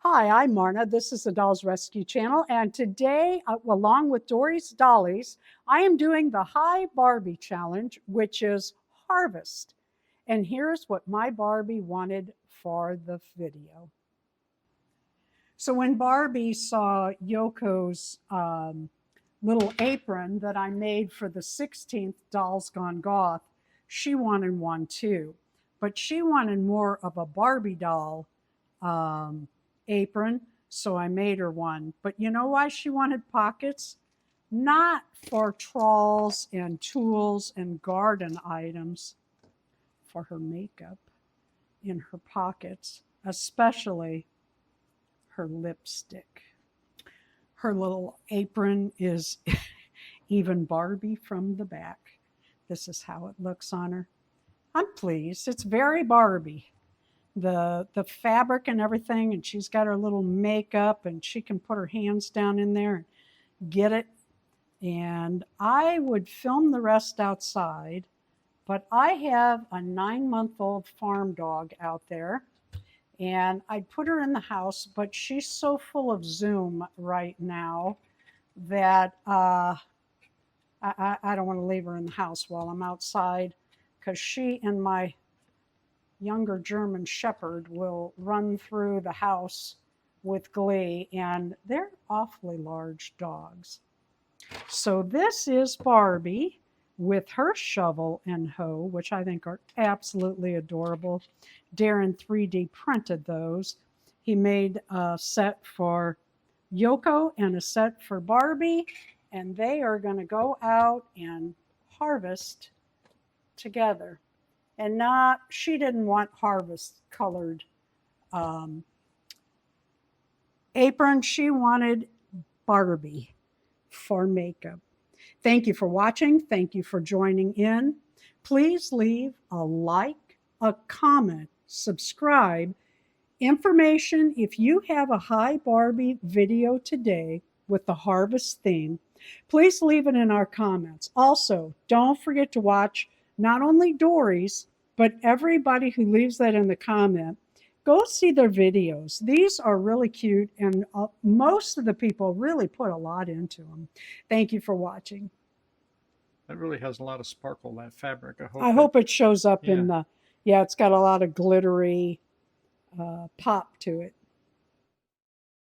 Hi, I'm Marna. This is the Dolls Rescue Channel, and today, along with Dory's Dollies, I am doing the Hi Barbie Challenge, which is Harvest. And here's what my Barbie wanted for the video. So when Barbie saw Yoko's little apron that I made for the 16th Dolls Gone Goth, she wanted one too. But she wanted more of a Barbie doll apron, so I made her one. But you know why she wanted pockets? Not for trawls and tools and garden items, for her makeup in her pockets, especially her lipstick. Her little apron is even Barbie from the back. This is how it looks on her. I'm pleased. It's very Barbie. The fabric and everything, and she's got her little makeup, and she can put her hands down in there and get it. And I would film the rest outside, but I have a 9-month-old farm dog out there, and I'd put her in the house, but she's so full of Zoom right now that I don't want to leave her in the house while I'm outside, because she and my younger German Shepherd will run through the house with glee, and they're awfully large dogs. So this is Barbie with her shovel and hoe, which I think are absolutely adorable. Darren 3D printed those. He made a set for Yoko and a set for Barbie, and they are going to go out and harvest together. And not, she didn't want harvest colored apron. She wanted Barbie for makeup. Thank you for watching. Thank you for joining in. Please leave a like, a comment, subscribe. Information, if you have a Hi Barbie video today with the harvest theme, please leave it in our comments. Also, don't forget to watch not only Dory's, but everybody who leaves that in the comment. Go see their videos. These are really cute, and most of the people really put a lot into them. Thank you for watching. That really has a lot of sparkle, that fabric. I hope it shows up yeah. in the, yeah, it's got a lot of glittery pop to it.